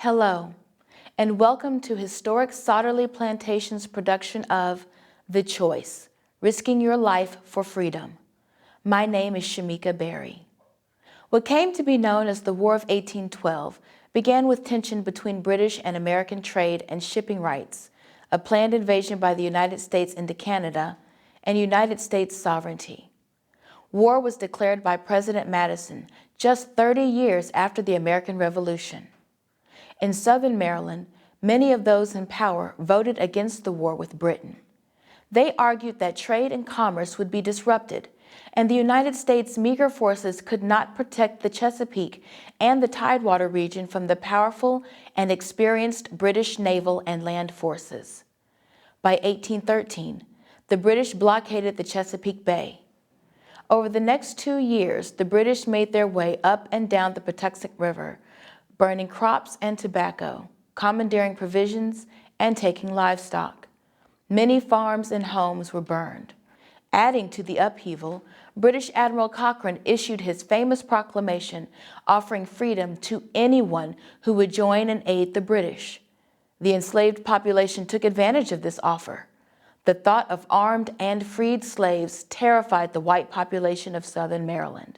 Hello, and welcome to historic Sotterley Plantation's production of The Choice, Risking Your Life for Freedom. My name is Shamika Berry. What came to be known as the War of 1812 began with tension between British and American trade and shipping rights, a planned invasion by the United States into Canada, and United States sovereignty. War was declared by President Madison just 30 years after the American Revolution. In Southern Maryland, many of those in power voted against the war with Britain. They argued that trade and commerce would be disrupted, and the United States' meager forces could not protect the Chesapeake and the Tidewater region from the powerful and experienced British naval and land forces. By 1813, the British blockaded the Chesapeake Bay. Over the next 2 years, the British made their way up and down the Patuxent River, burning crops and tobacco, commandeering provisions, and taking livestock. Many farms and homes were burned. Adding to the upheaval, British Admiral Cochrane issued his famous proclamation offering freedom to anyone who would join and aid the British. The enslaved population took advantage of this offer. The thought of armed and freed slaves terrified the white population of Southern Maryland.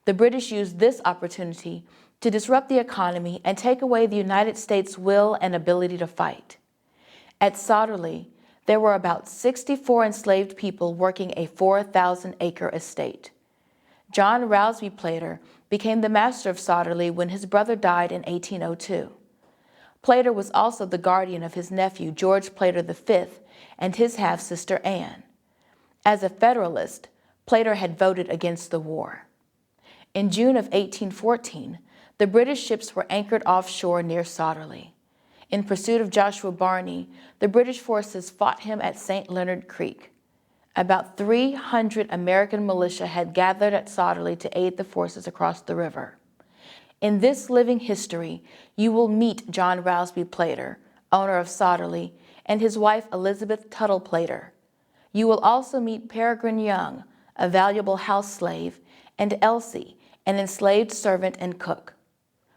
The British used this opportunity to disrupt the economy and take away the United States' will and ability to fight. At Sotterley, there were about 64 enslaved people working a 4,000-acre estate. John Rousby Plater became the master of Sotterley when his brother died in 1802. Plater was also the guardian of his nephew, George Plater V, and his half-sister Anne. As a Federalist, Plater had voted against the war. In June of 1814, the British ships were anchored offshore near Sotterley. In pursuit of Joshua Barney, the British forces fought him at St. Leonard Creek. About 300 American militia had gathered at Sotterley to aid the forces across the river. In this living history, you will meet John Rousby Plater, owner of Sotterley, and his wife Elizabeth Tuttle Plater. You will also meet Peregrine Young, a valuable house slave, and Elsie, an enslaved servant and cook.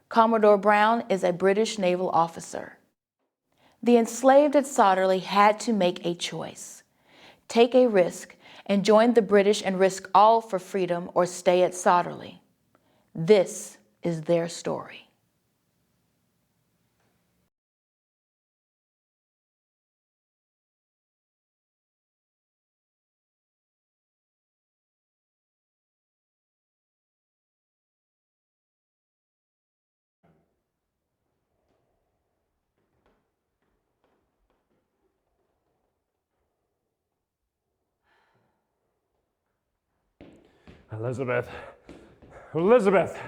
Commodore Brown is a British naval officer. The enslaved at Sotterley had to make a choice. Take a risk and join the British and risk all for freedom, or stay at Sotterley. This is their story. Elizabeth, Elizabeth,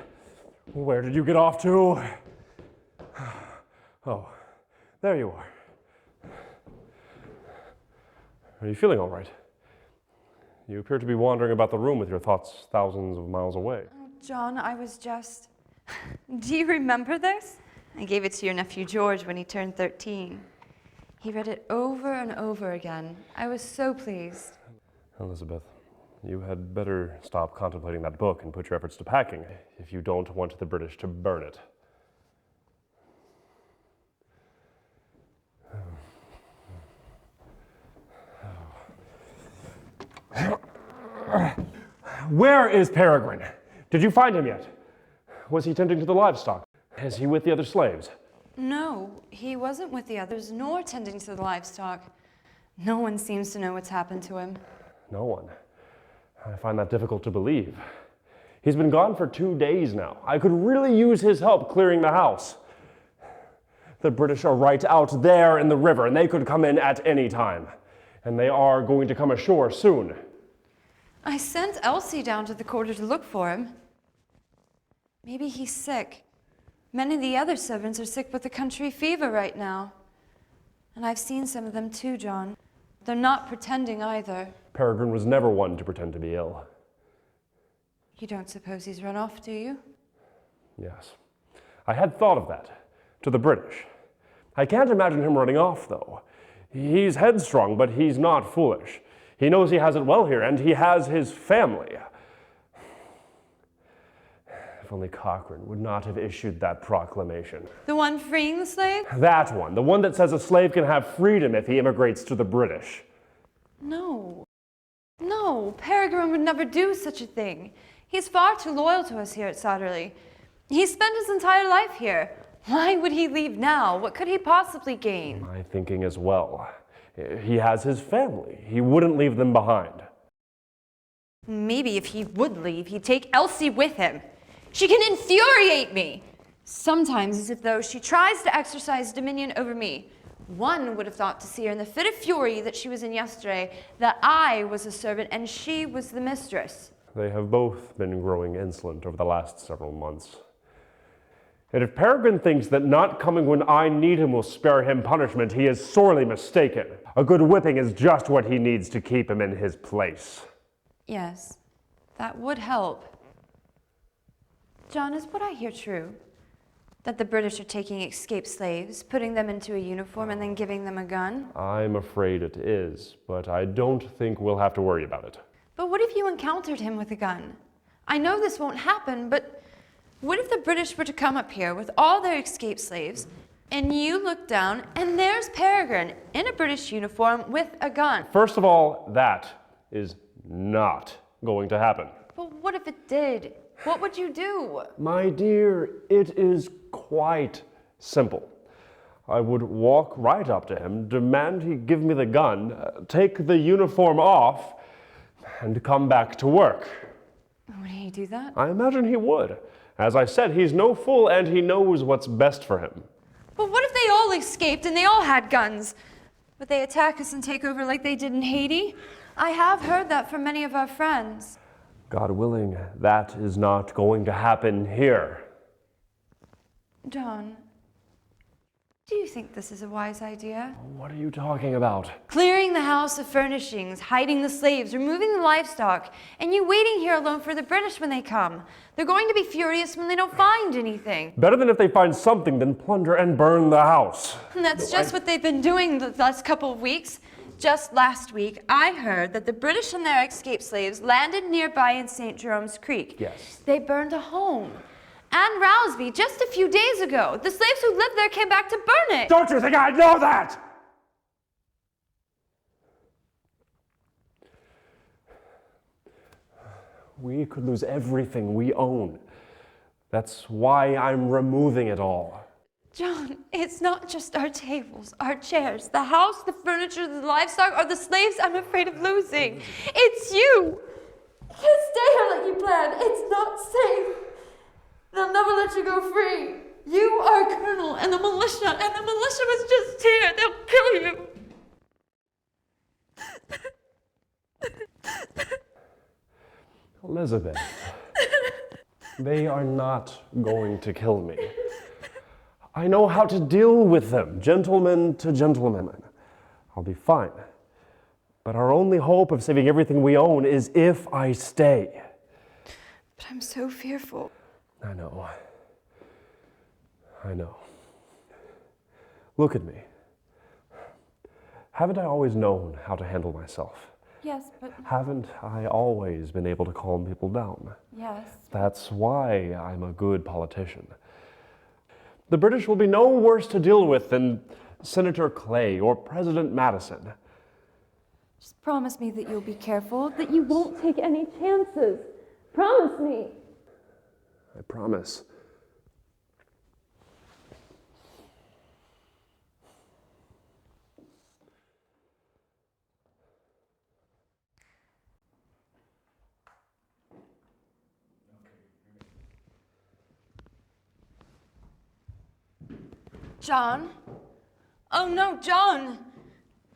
where did you get off to? Oh, there you are. Are you feeling all right? You appear to be wandering about the room with your thoughts thousands of miles away. Oh, John, I was just... Do you remember this? I gave it to your nephew George when he turned 13. He read it over and over again. I was so pleased. Elizabeth, you had better stop contemplating that book and put your efforts to packing if you don't want the British to burn it. Where is Peregrine? Did you find him yet? Was he tending to the livestock? Is he with the other slaves? No, he wasn't with the others, nor tending to the livestock. No one seems to know what's happened to him. No one? I find that difficult to believe. He's been gone for 2 days now. I could really use his help clearing the house. The British are right out there in the river, and they could come in at any time. And they are going to come ashore soon. I sent Elsie down to the quarter to look for him. Maybe he's sick. Many of the other servants are sick with the country fever right now. And I've seen some of them too, John. They're not pretending either. Peregrine was never one to pretend to be ill. You don't suppose he's run off, do you? Yes. I had thought of that. To the British. I can't imagine him running off, though. He's headstrong, but he's not foolish. He knows he has it well here, and he has his family. If only Cochrane would not have issued that proclamation. The one freeing the slave? That one, the one that says a slave can have freedom if he immigrates to the British. No. No, Peregrine would never do such a thing. He's far too loyal to us here at Sotterley. He spent his entire life here. Why would he leave now? What could he possibly gain? My thinking as well. He has his family. He wouldn't leave them behind. Maybe if he would leave, he'd take Elsie with him. She can infuriate me. Sometimes it's as though she tries to exercise dominion over me. One would have thought to see her in the fit of fury that she was in yesterday, that I was a servant and she was the mistress. They have both been growing insolent over the last several months. And if Peregrine thinks that not coming when I need him will spare him punishment, he is sorely mistaken. A good whipping is just what he needs to keep him in his place. Yes, that would help. John, is what I hear true? That the British are taking escaped slaves, putting them into a uniform, and then giving them a gun? I'm afraid it is, but I don't think we'll have to worry about it. But what if you encountered him with a gun? I know this won't happen, but what if the British were to come up here with all their escaped slaves, and you look down, and there's Peregrine in a British uniform with a gun? First of all, that is not going to happen. But what if it did? What would you do? My dear, it is quite simple. I would walk right up to him, demand he give me the gun, take the uniform off, and come back to work. Would he do that? I imagine he would. As I said, he's no fool and he knows what's best for him. But what if they all escaped and they all had guns? Would they attack us and take over like they did in Haiti? I have heard that from many of our friends. God willing, that is not going to happen here. John, do you think this is a wise idea? What are you talking about? Clearing the house of furnishings, hiding the slaves, removing the livestock, and you waiting here alone for the British when they come. They're going to be furious when they don't find anything. Better than if they find something than plunder and burn the house. And that's just what they've been doing the last couple of weeks. Just last week, I heard that the British and their escaped slaves landed nearby in St. Jerome's Creek. Yes. They burned a home. And Rousby, just a few days ago. The slaves who lived there came back to burn it. Don't you think I know that? We could lose everything we own. That's why I'm removing it all. John, it's not just our tables, our chairs, the house, the furniture, the livestock, or the slaves I'm afraid of losing. It's you! You can't stay here like you planned. It's not safe. They'll never let you go free. You are a colonel and the militia was just here. They'll kill you. Elizabeth, they are not going to kill me. I know how to deal with them, gentleman to gentleman. I'll be fine. But our only hope of saving everything we own is if I stay. But I'm so fearful. I know. Look at me. Haven't I always known how to handle myself? Yes, but... Haven't I always been able to calm people down? Yes. That's why I'm a good politician. The British will be no worse to deal with than Senator Clay or President Madison. Just promise me that you'll be careful, that you won't take any chances. Promise me. I promise. John? Oh no, John!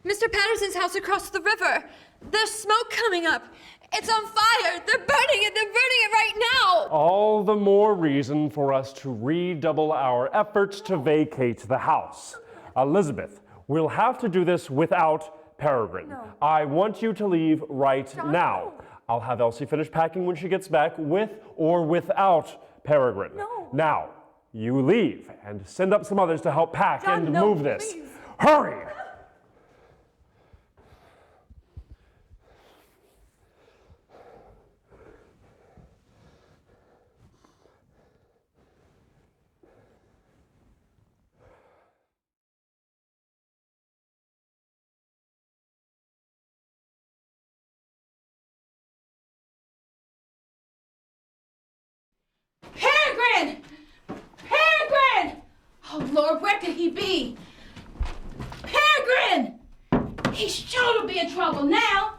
Mr. Patterson's house across the river. There's smoke coming up. It's on fire. They're burning it. They're burning it right now. All the more reason for us to redouble our efforts to vacate the house. Elizabeth, we'll have to do this without Peregrine. No. I want you to leave right John, now. no. I'll have Elsie finish packing when she gets back, with or without Peregrine. No. Now, you leave and send up some others to help pack John, and no, move this. please. Hurry! me. Peregrine! He's sure to be in trouble now.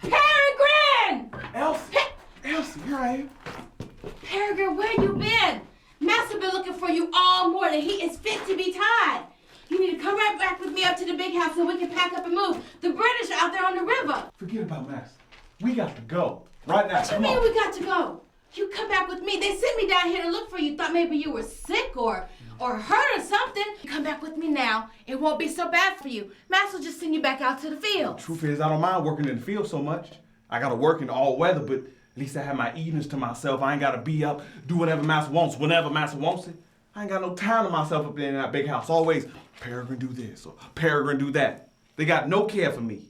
Peregrine! Elsie! Elsie, here I am. Peregrine, where you been? Master been looking for you all morning. He is fit to be tied. You need to come right back with me up to the big house so we can pack up and move. The British are out there on the river. Forget about Master. We got to go. Right now, What you come mean on. we got to go? You come back with me. They sent me down here to look for you. Thought maybe you were sick or hurt or something. You come back with me now. It won't be so bad for you. Master will just send you back out to the field. Truth is, I don't mind working in the field so much. I got to work in all weather, but at least I have my evenings to myself. I ain't got to be up, do whatever Master wants, whenever Master wants it. I ain't got no time to myself up there in that big house. Always, Peregrine do this or Peregrine do that. They got no care for me.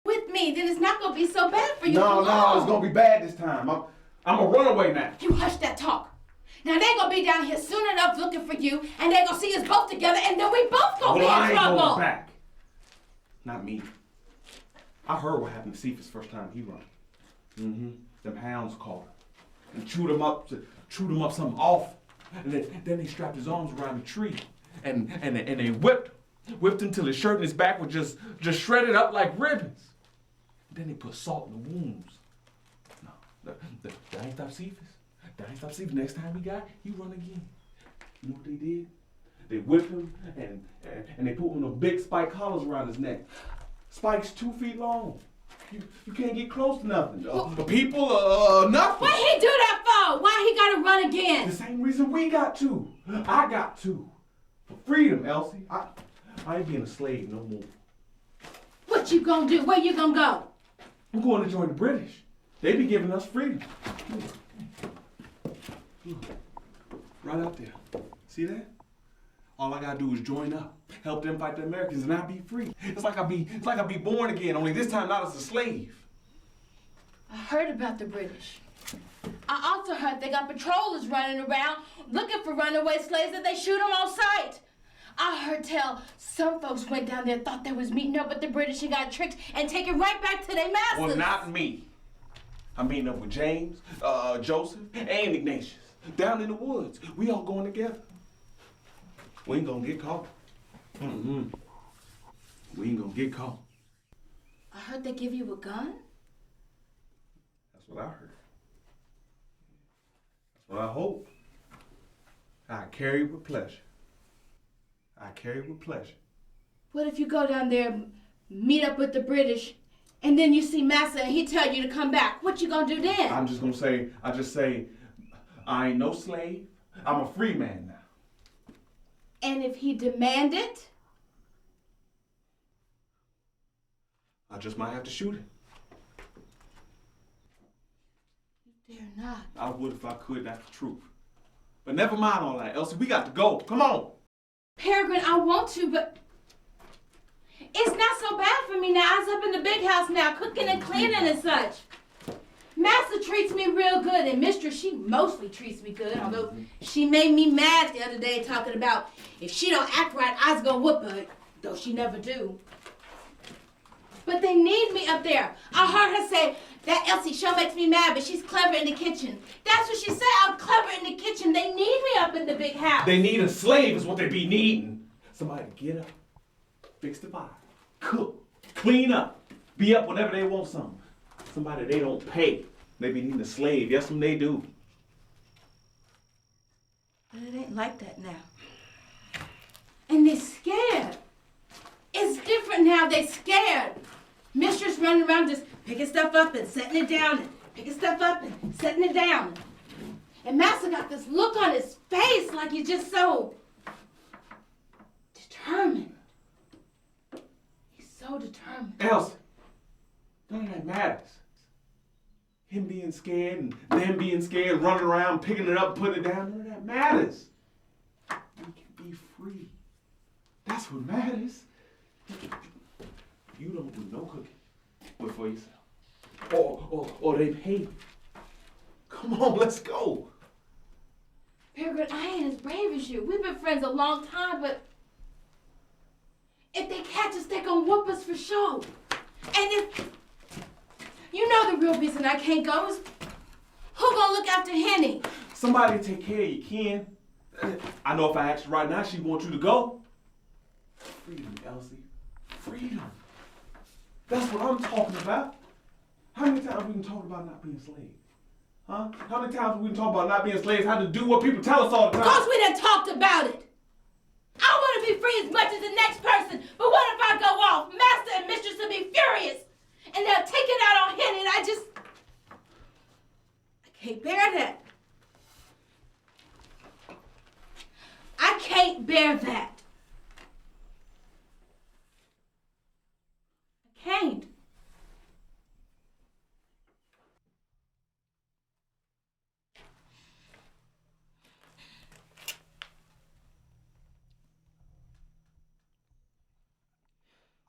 With me, then it's not going to be so bad for you. No, Come no, on. it's going to be bad this time. I'm a runaway now. You hush that talk. Now they gonna be down here soon enough looking for you, and they gonna see us both together, and then we both gonna Well, I be in ain't trouble. going back. Not me. I heard what happened to Cephas first time he run. Them hounds caught him and chewed him up something awful. And then they strapped his arms around a tree and they whipped him till his shirt and his back were just shredded up like ribbons. Then they put salt in the wounds. No, that ain't stop Cephas. That ain't stop Cephas. Next time he run again. You know what they did? They whipped him and they put one of those big spike collars around his neck. Spikes 2 feet long. You can't get close to nothing. The people, nothing. What he do that for? Why he gotta run again? The same reason we got to. I got to. For freedom, Elsie. I ain't being a slave no more. What you gonna do? Where you gonna go? I'm going to join the British. They be giving us freedom. Look, right out there. See that? All I gotta do is join up, help them fight the Americans, and I'll be free. It's like I be born again, only this time not as a slave. I heard about the British. I also heard they got patrollers running around looking for runaway slaves that they shoot them on sight. I heard tell some folks went down there, thought they was meeting up with the British and got tricked and taken right back to their masters. Well, not me. I'm meeting up with James, Joseph, and Ignatius down in the woods. We all going together. We ain't gonna get caught. We ain't gonna get caught. I heard they give you a gun? That's what I heard. That's what I hope. I carry with pleasure. I carry with pleasure. What if you go down there, meet up with the British, and then you see Massa and he tell you to come back? What you gonna do then? I'm just gonna say, I ain't no slave. I'm a free man now. And if he demand it? I just might have to shoot him. You dare not. I would if I could, that's the truth. But never mind all that, Elsie. We got to go. Come on. Peregrine, I want to, but it's not so bad for me now. I was up in the big house now, cooking and cleaning and such. Master treats me real good, and Mistress, she mostly treats me good, although she made me mad the other day talking about if she don't act right, I was gonna whoop her, though she never do. But they need me up there. I heard her say, that Elsie sure makes me mad, but she's clever in the kitchen. That's what she said, I'm clever in the kitchen. They need me up in the big house. They need a slave is what they be needing. Somebody to get up, fix the fire, cook, clean up, be up whenever they want something. Somebody they don't pay. They be needing a slave. Yes, they do. But it ain't like that now. And they're scared. It's different now, they scared. Mistress running around just picking stuff up and setting it down and picking stuff up and setting it down. And Master got this look on his face like he's just so determined. He's so determined. Elsie, none of that matters. Him being scared and them being scared, running around, picking it up, putting it down, none of that matters. We can be free. That's what matters. You don't do no cooking but for yourself. Or they pay you. Come on, let's go. Peregrine, I ain't as brave as you. We've been friends a long time, but if they catch us, they're gonna whoop us for sure. And if you know the real reason I can't go is who gonna look after Henny? Somebody take care of you, Ken. I know if I asked her right now, she wants you to go. Freedom, Elsie. Freedom. That's what I'm talking about. How many times we can talk about not being slaves? Huh? How many times we can talk about not being slaves, how to do what people tell us all the time? Because we done talked about it. I want to be free as much as the next person, but what if I go off? Master and mistress will be furious, and they'll take it out on him, and I can't bear that. I can't bear that. I can't.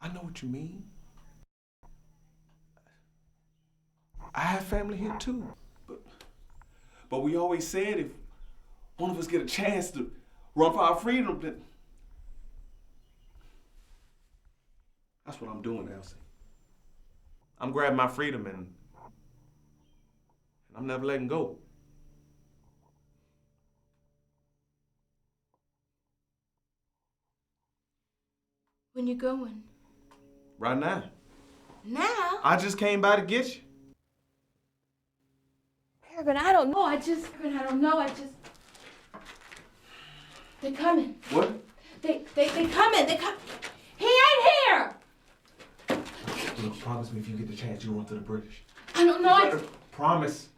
I know what you mean. I have family here too. But we always said if one of us get a chance to run for our freedom, then that's what I'm doing, Elsie. I'm grabbing my freedom and I'm never letting go. When you going? Right now. Now? I just came by to get you. Peregrine, I don't know. They're coming. What? They coming. He ain't here. Look, promise me if you get the chance, you'll run to the British. I don't know. Promise.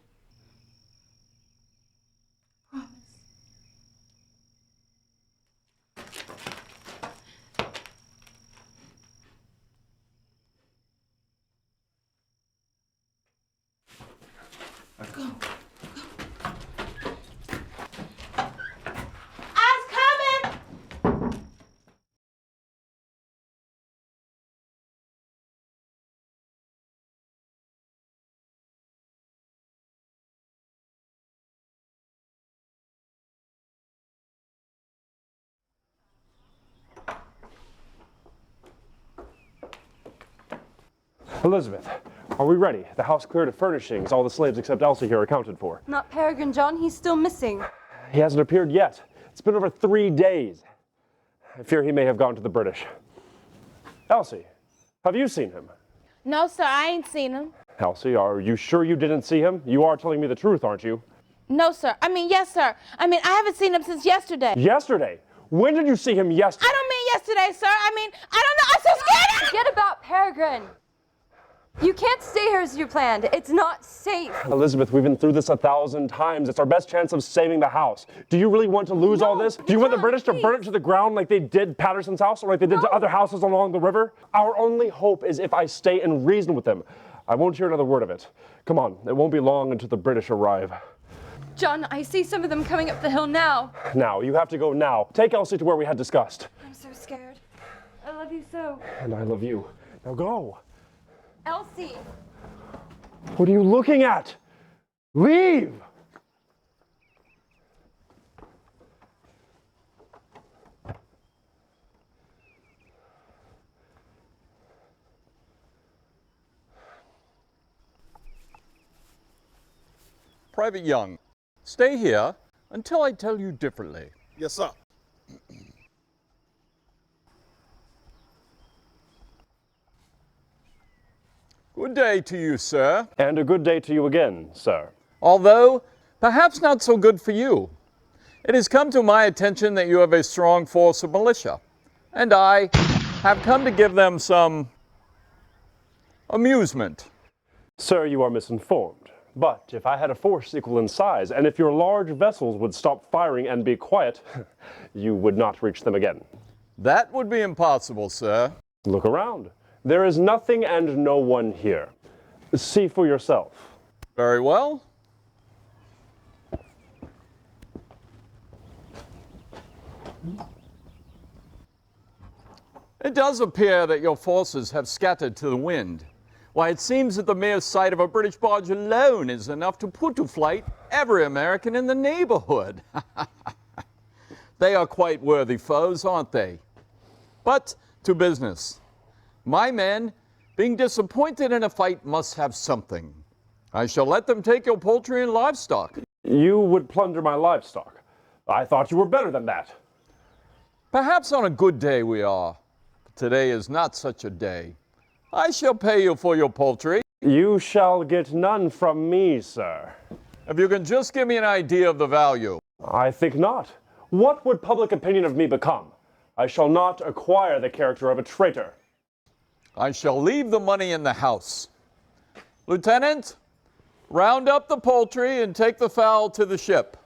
Go. I's coming. Elizabeth, are we ready? The house cleared of furnishings. All the slaves except Elsie here are accounted for. Not Peregrine, John. He's still missing. He hasn't appeared yet. It's been over 3 days. I fear he may have gone to the British. Elsie, have you seen him? No, sir, I ain't seen him. Elsie, are you sure you didn't see him? You are telling me the truth, aren't you? No, sir. Yes, sir. I haven't seen him since yesterday. Yesterday? When did you see him yesterday? I don't mean yesterday, sir. I don't know. I'm so scared. Forget about Peregrine. You can't stay here as you planned. It's not safe. Elizabeth, we've been through this 1,000 times. It's our best chance of saving the house. Do you really want to lose all this? Do you want the British to burn it to the ground like they did Patterson's house or like they did to other houses along the river? Our only hope is if I stay and reason with them. I won't hear another word of it. Come on, it won't be long until the British arrive. John, I see some of them coming up the hill now. Now, you have to go now. Take Elsie to where we had discussed. I'm so scared. I love you so. And I love you. Now go. Elsie! What are you looking at? Leave! Private Young, stay here until I tell you differently. Yes, sir. Good day to you, sir. And a good day to you again, sir. Although, perhaps not so good for you. It has come to my attention that you have a strong force of militia, and I have come to give them some amusement. Sir, you are misinformed. But if I had a force equal in size, and if your large vessels would stop firing and be quiet, you would not reach them again. That would be impossible, sir. Look around. There is nothing and no one here. See for yourself. Very well. It does appear that your forces have scattered to the wind. Why, it seems that the mere sight of a British barge alone is enough to put to flight every American in the neighborhood. They are quite worthy foes, aren't they? But to business. My men, being disappointed in a fight, must have something. I shall let them take your poultry and livestock. You would plunder my livestock. I thought you were better than that. Perhaps on a good day we are, but today is not such a day. I shall pay you for your poultry. You shall get none from me, sir. If you can just give me an idea of the value. I think not. What would public opinion of me become? I shall not acquire the character of a traitor. I shall leave the money in the house. Lieutenant, round up the poultry and take the fowl to the ship.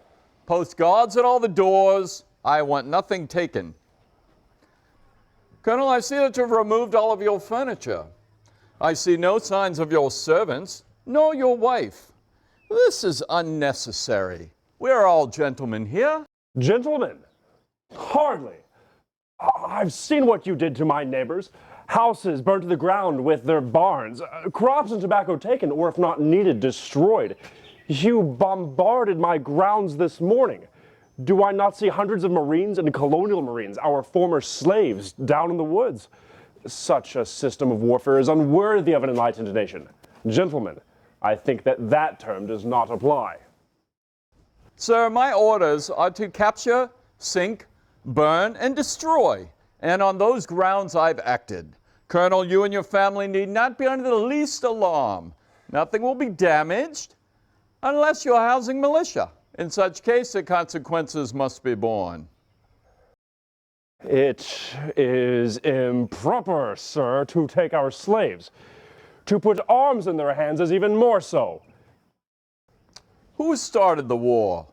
Post guards at all the doors. I want nothing taken. Colonel, I see that you've removed all of your furniture. I see no signs of your servants, nor your wife. This is unnecessary. We're all gentlemen here. Gentlemen? Hardly. I've seen what you did to my neighbors. Houses burned to the ground with their barns, crops and tobacco taken, or if not needed, destroyed. You bombarded my grounds this morning. Do I not see hundreds of Marines and colonial Marines, our former slaves, down in the woods? Such a system of warfare is unworthy of an enlightened nation. Gentlemen, I think that that term does not apply. Sir, my orders are to capture, sink, burn, and destroy. And on those grounds I've acted. Colonel, you and your family need not be under the least alarm. Nothing will be damaged unless you're housing militia. In such case, the consequences must be borne. It is improper, sir, to take our slaves. To put arms in their hands is even more so. Who started the war?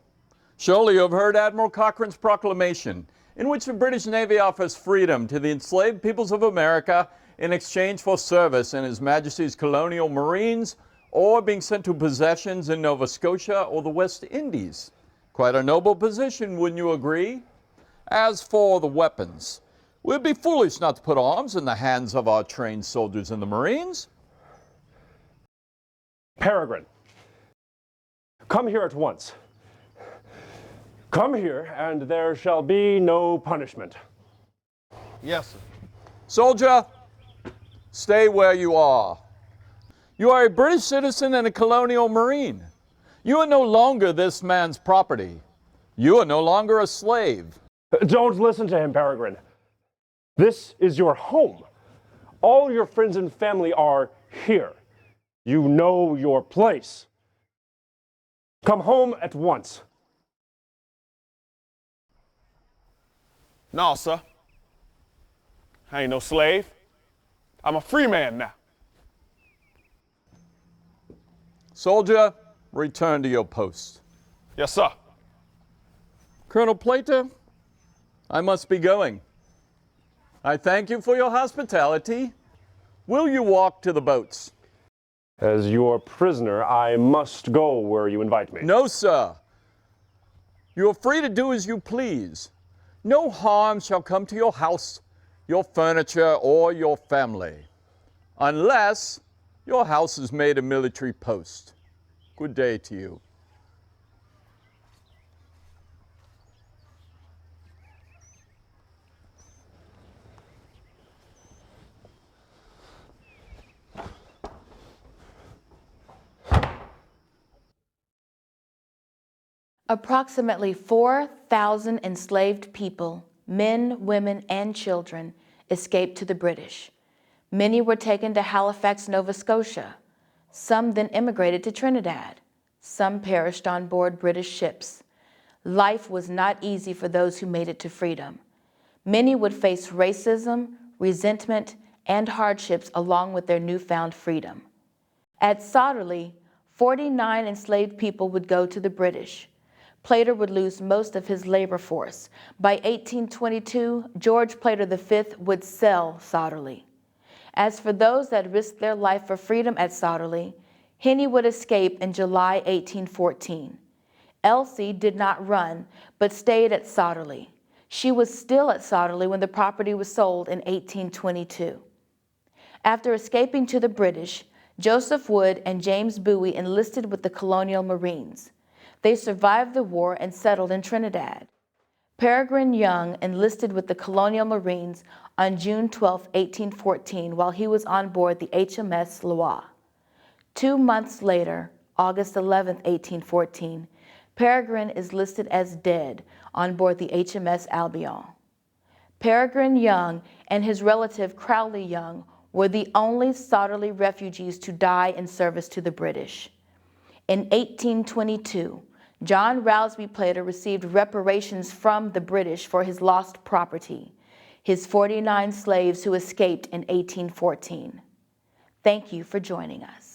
Surely you have heard Admiral Cochrane's proclamation, in which the British Navy offers freedom to the enslaved peoples of America in exchange for service in His Majesty's colonial Marines or being sent to possessions in Nova Scotia or the West Indies. Quite a noble position, wouldn't you agree? As for the weapons, we'd be foolish not to put arms in the hands of our trained soldiers in the Marines. Peregrine, come here at once. Come here, and there shall be no punishment. Yes, sir. Soldier, stay where you are. You are a British citizen and a colonial Marine. You are no longer this man's property. You are no longer a slave. Don't listen to him, Peregrine. This is your home. All your friends and family are here. You know your place. Come home at once. No, sir. I ain't no slave. I'm a free man now. Soldier, return to your post. Yes, sir. Colonel Plater, I must be going. I thank you for your hospitality. Will you walk to the boats? As your prisoner, I must go where you invite me. No, sir. You are free to do as you please. No harm shall come to your house, your furniture, or your family, unless your house is made a military post. Good day to you. Approximately 4,000 enslaved people, men, women, and children, escaped to the British. Many were taken to Halifax, Nova Scotia. Some then immigrated to Trinidad. Some perished on board British ships. Life was not easy for those who made it to freedom. Many would face racism, resentment, and hardships along with their newfound freedom. At Sotterley, 49 enslaved people would go to the British. Plater would lose most of his labor force. By 1822, George Plater V would sell Sotterley. As for those that risked their life for freedom at Sotterley, Henny would escape in July 1814. Elsie did not run, but stayed at Sotterley. She was still at Sotterley when the property was sold in 1822. After escaping to the British, Joseph Wood and James Bowie enlisted with the Colonial Marines. They survived the war and settled in Trinidad. Peregrine Young enlisted with the Colonial Marines on June 12, 1814, while he was on board the HMS Loire. 2 months later, August 11, 1814, Peregrine is listed as dead on board the HMS Albion. Peregrine Young and his relative Crowley Young were the only Sotterley refugees to die in service to the British. In 1822, John Rowsby Plater received reparations from the British for his lost property, his 49 slaves who escaped in 1814. Thank you for joining us.